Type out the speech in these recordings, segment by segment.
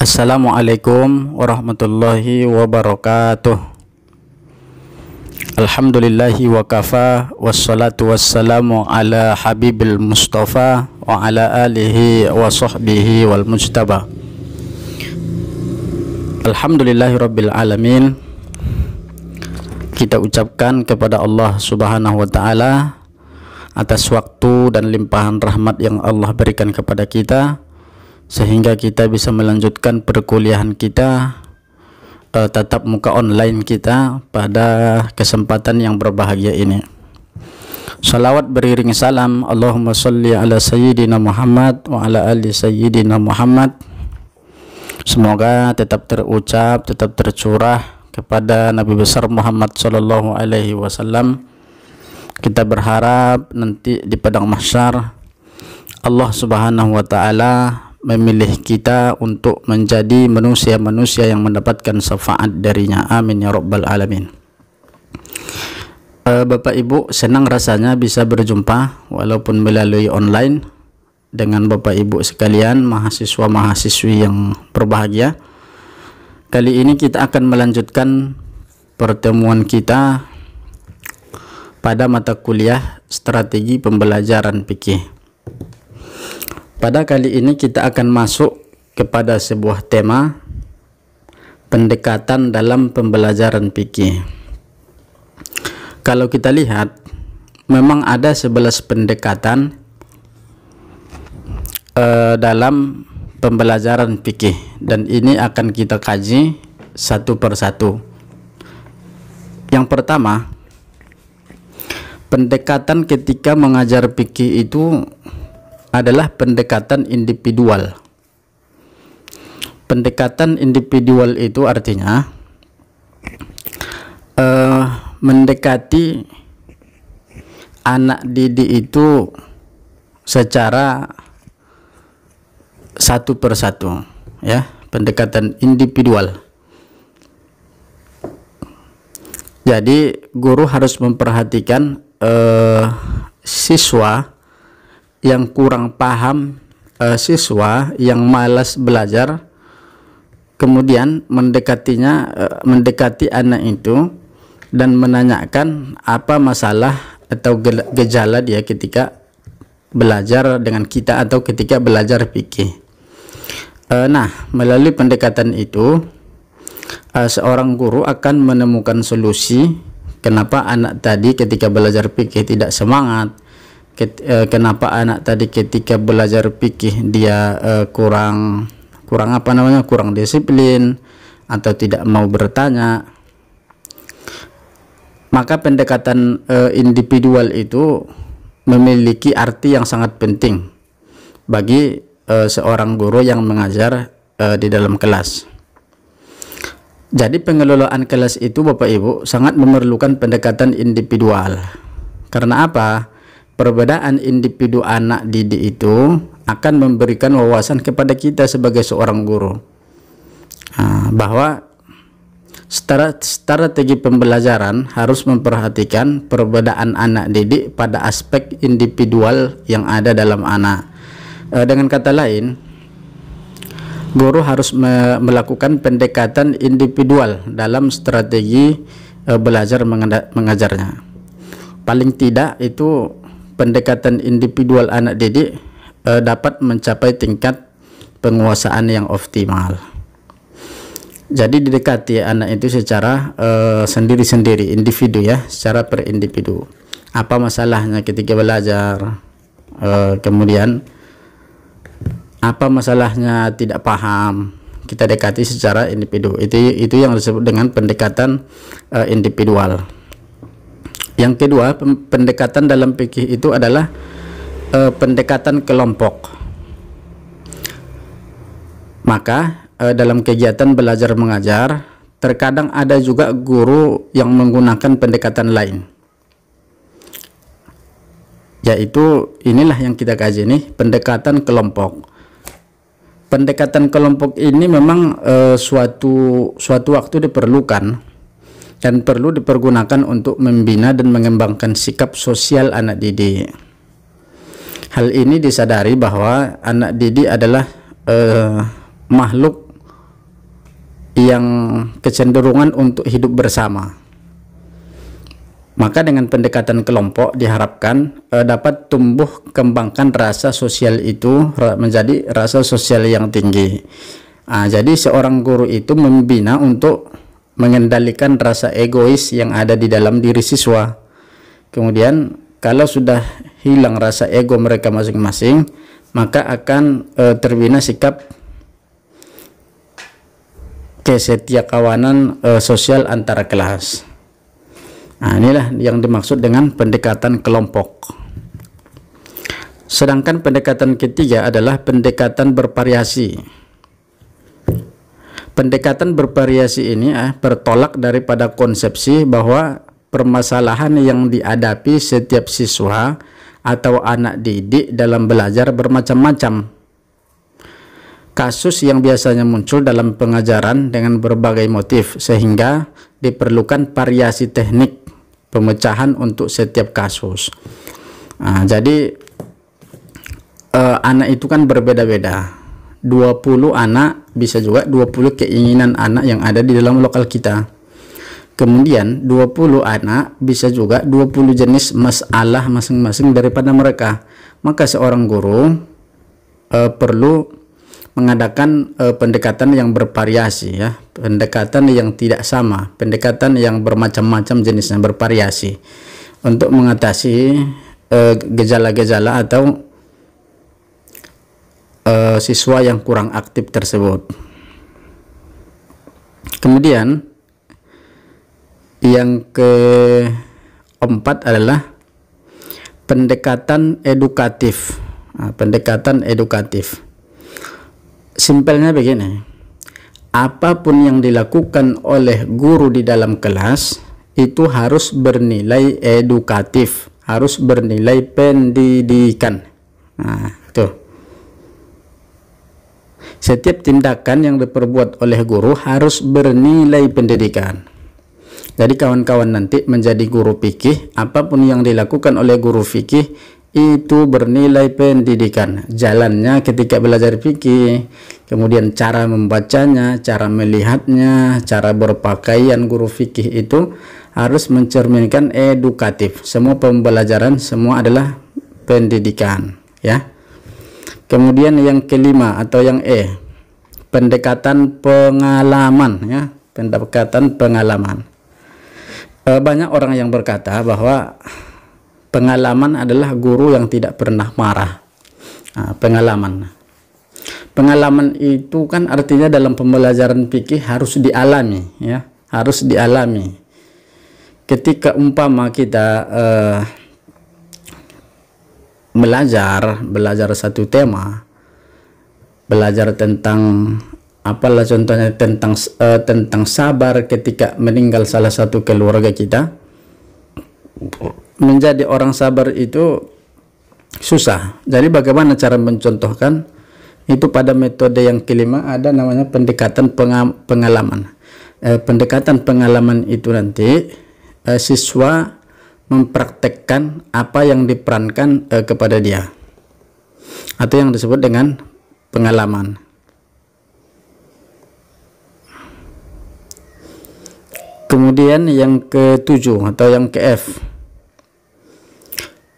Assalamualaikum warahmatullahi wabarakatuh. Alhamdulillahi wa kafa, wassalatu wassalamu ala habibil mustafa wa ala alihi wa sahbihi wal mujtaba. Alhamdulillahi rabbil alamin. Kita ucapkan kepada Allah subhanahu wa ta'ala atas waktu dan limpahan rahmat yang Allah berikan kepada kita, sehingga kita bisa melanjutkan perkuliahan kita, tatap muka online kita pada kesempatan yang berbahagia ini. Salawat beriring salam, Allahumma salli ala sayyidina Muhammad wa ala ali sayyidina Muhammad. Semoga tetap terucap, tetap tercurah kepada Nabi besar Muhammad sallallahu alaihi wasallam. Kita berharap nanti di padang mahsyar Allah subhanahu wa ta'ala memilih kita untuk menjadi manusia-manusia yang mendapatkan syafaat darinya. Amin ya rabbal alamin. Bapak Ibu, senang rasanya bisa berjumpa walaupun melalui online dengan Bapak Ibu sekalian, mahasiswa-mahasiswi yang berbahagia. Kali ini kita akan melanjutkan pertemuan kita pada mata kuliah strategi pembelajaran fikih. Pada kali ini kita akan masuk kepada sebuah tema pendekatan dalam pembelajaran fikih. Kalau kita lihat, memang ada 11 pendekatan dalam pembelajaran fikih, dan ini akan kita kaji satu persatu. Yang pertama, pendekatan ketika mengajar fikih itu adalah pendekatan individual. Pendekatan individual itu artinya mendekati anak didik itu secara satu persatu, ya, pendekatan individual. Jadi guru harus memperhatikan siswa yang kurang paham, siswa yang malas belajar, kemudian mendekati anak itu dan menanyakan apa masalah atau gejala dia ketika belajar dengan kita atau ketika belajar fikih. Nah, melalui pendekatan itu seorang guru akan menemukan solusi kenapa anak tadi ketika belajar fikih tidak semangat, kenapa anak tadi ketika belajar fikih dia kurang disiplin atau tidak mau bertanya. Maka pendekatan individual itu memiliki arti yang sangat penting bagi seorang guru yang mengajar di dalam kelas. Jadi pengelolaan kelas itu, Bapak Ibu, sangat memerlukan pendekatan individual. Karena apa? Perbedaan individu anak didik itu akan memberikan wawasan kepada kita sebagai seorang guru, bahwa strategi pembelajaran harus memperhatikan perbedaan anak didik pada aspek individual yang ada dalam anak. Dengan kata lain, guru harus melakukan pendekatan individual dalam strategi belajar mengajarnya. Paling tidak itu pendekatan individual anak didik dapat mencapai tingkat penguasaan yang optimal. Jadi didekati anak itu secara sendiri-sendiri, individu, ya, secara per individu. Apa masalahnya ketika belajar, kemudian apa masalahnya tidak paham, kita dekati secara individu. Itu yang disebut dengan pendekatan individual. Yang kedua, pendekatan dalam fikih itu adalah pendekatan kelompok. Maka dalam kegiatan belajar mengajar terkadang ada juga guru yang menggunakan pendekatan lain, yaitu inilah yang kita kaji nih, pendekatan kelompok. Pendekatan kelompok ini memang suatu waktu diperlukan dan perlu dipergunakan untuk membina dan mengembangkan sikap sosial anak didik. Hal ini disadari bahwa anak didik adalah makhluk yang kecenderungan untuk hidup bersama. Maka dengan pendekatan kelompok diharapkan dapat tumbuh kembangkan rasa sosial itu menjadi rasa sosial yang tinggi. Jadi seorang guru itu membina untuk mengendalikan rasa egois yang ada di dalam diri siswa. Kemudian kalau sudah hilang rasa ego mereka masing-masing, maka akan terbina sikap kesetiakawanan sosial antara kelas. Inilah yang dimaksud dengan pendekatan kelompok. Sedangkan pendekatan ketiga adalah pendekatan bervariasi. Pendekatan bervariasi ini bertolak daripada konsepsi bahwa permasalahan yang dihadapi setiap siswa atau anak didik dalam belajar bermacam-macam. Kasus yang biasanya muncul dalam pengajaran dengan berbagai motif, sehingga diperlukan variasi teknik pemecahan untuk setiap kasus. Jadi anak itu kan berbeda-beda. 20 anak, bisa juga 20 keinginan anak yang ada di dalam lokal kita. Kemudian 20 anak bisa juga 20 jenis masalah masing-masing daripada mereka. Maka seorang guru perlu mengadakan pendekatan yang bervariasi, ya, pendekatan yang tidak sama, pendekatan yang bermacam-macam jenisnya, bervariasi, untuk mengatasi gejala-gejala atau siswa yang kurang aktif tersebut. Kemudian yang keempat adalah pendekatan edukatif. Pendekatan edukatif. Simpelnya begini, apapun yang dilakukan oleh guru di dalam kelas itu harus bernilai edukatif, harus bernilai pendidikan. Tuh. Setiap tindakan yang diperbuat oleh guru harus bernilai pendidikan. Jadi kawan-kawan nanti menjadi guru fikih, apapun yang dilakukan oleh guru fikih itu bernilai pendidikan. Jalannya ketika belajar fikih, kemudian cara membacanya, cara melihatnya, cara berpakaian guru fikih itu harus mencerminkan edukatif. Semua pembelajaran semua adalah pendidikan, ya. Kemudian yang kelima atau yang pendekatan pengalaman, ya, pendekatan pengalaman. Banyak orang yang berkata bahwa pengalaman adalah guru yang tidak pernah marah. Pengalaman itu kan artinya dalam pembelajaran fikih harus dialami, ya, harus dialami. Ketika umpama kita belajar satu tema, belajar tentang apalah contohnya tentang sabar ketika meninggal salah satu keluarga kita, menjadi orang sabar itu susah. Jadi bagaimana cara mencontohkan itu? Pada metode yang kelima ada namanya pendekatan pengalaman. Pendekatan pengalaman itu nanti siswa mempraktekkan apa yang diperankan kepada dia, atau yang disebut dengan pengalaman. Kemudian yang ketujuh atau yang ke F,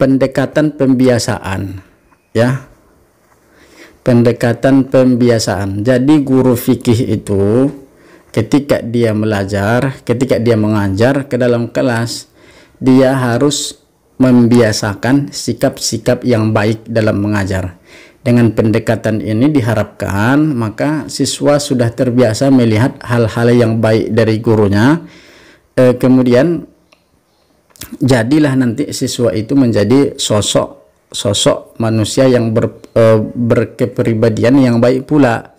pendekatan pembiasaan, ya, pendekatan pembiasaan. Jadi guru fikih itu ketika dia belajar, ketika dia mengajar ke dalam kelas, dia harus membiasakan sikap-sikap yang baik dalam mengajar. Dengan pendekatan ini diharapkan maka siswa sudah terbiasa melihat hal-hal yang baik dari gurunya. Kemudian jadilah nanti siswa itu menjadi sosok manusia yang berkepribadian yang baik pula.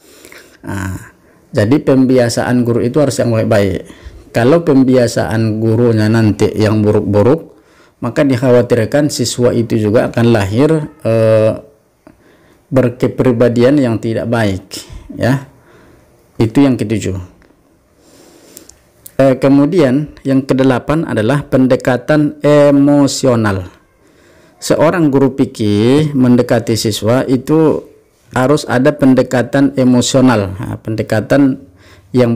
Jadi pembiasaan guru itu harus yang baik-baik. Kalau pembiasaan gurunya nanti yang buruk-buruk, maka dikhawatirkan siswa itu juga akan lahir berkepribadian yang tidak baik, ya. Itu yang ketujuh. Kemudian yang kedelapan adalah pendekatan emosional. Seorang guru fikih mendekati siswa itu harus ada pendekatan emosional. Pendekatan yang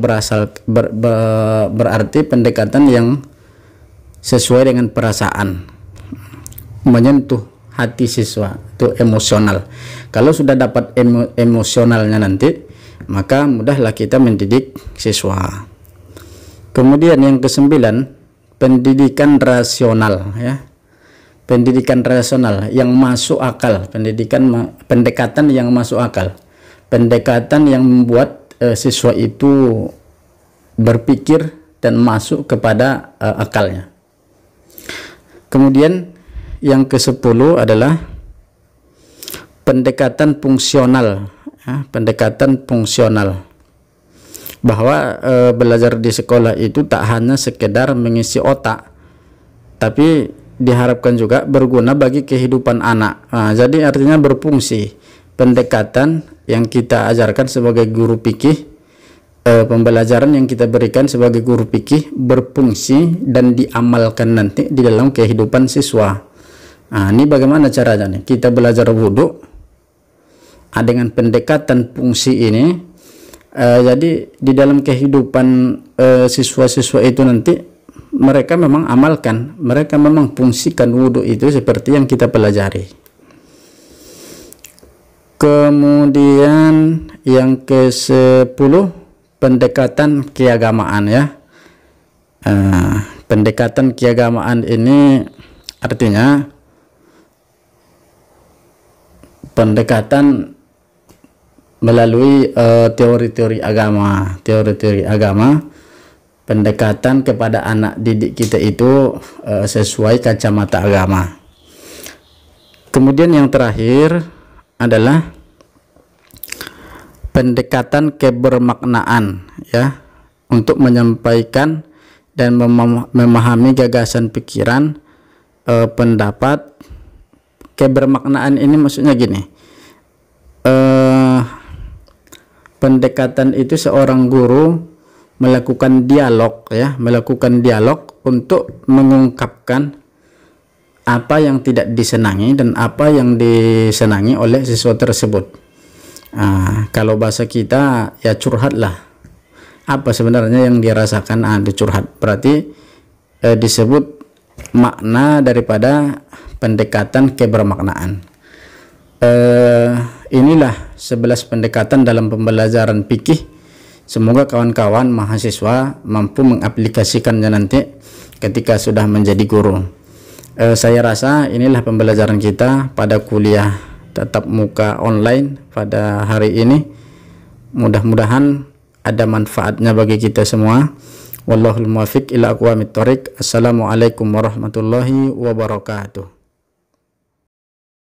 berarti pendekatan yang sesuai dengan perasaan, menyentuh hati siswa, itu emosional. Kalau sudah dapat emosionalnya nanti, maka mudahlah kita mendidik siswa. Kemudian yang kesembilan, pendidikan rasional, ya. Pendidikan rasional yang masuk akal, pendekatan yang masuk akal, pendekatan yang membuat siswa itu berpikir dan masuk kepada akalnya. Kemudian yang ke-10 adalah pendekatan fungsional, ya, pendekatan fungsional, bahwa belajar di sekolah itu tak hanya sekedar mengisi otak, tapi diharapkan juga berguna bagi kehidupan anak. Jadi artinya berfungsi. Pendekatan yang kita ajarkan sebagai guru fikih, pembelajaran yang kita berikan sebagai guru fikih berfungsi dan diamalkan nanti di dalam kehidupan siswa. Ini bagaimana caranya nih? Kita belajar wudhu dengan pendekatan fungsi ini. Jadi di dalam kehidupan siswa-siswa itu nanti mereka memang amalkan, mereka memang fungsikan wudhu itu seperti yang kita pelajari. Kemudian yang ke-10, pendekatan keagamaan, ya. Pendekatan keagamaan ini artinya pendekatan melalui teori-teori agama, pendekatan kepada anak didik kita itu sesuai kacamata agama. Kemudian yang terakhir adalah pendekatan kebermaknaan, ya, untuk menyampaikan dan memahami gagasan pikiran, pendapat. Kebermaknaan ini maksudnya gini, pendekatan itu seorang guru melakukan dialog, ya, melakukan dialog untuk mengungkapkan apa yang tidak disenangi dan apa yang disenangi oleh siswa tersebut. Kalau bahasa kita ya curhatlah, apa sebenarnya yang dirasakan, dicurhat. Berarti disebut makna daripada pendekatan kebermaknaan. Inilah 11 pendekatan dalam pembelajaran fikih. Semoga kawan-kawan mahasiswa mampu mengaplikasikannya nanti ketika sudah menjadi guru. Saya rasa inilah pembelajaran kita pada kuliah tatap muka online pada hari ini. Mudah-mudahan ada manfaatnya bagi kita semua. Wallahul muwaffiq ila aqwamit thoriq. Assalamualaikum warahmatullahi wabarakatuh.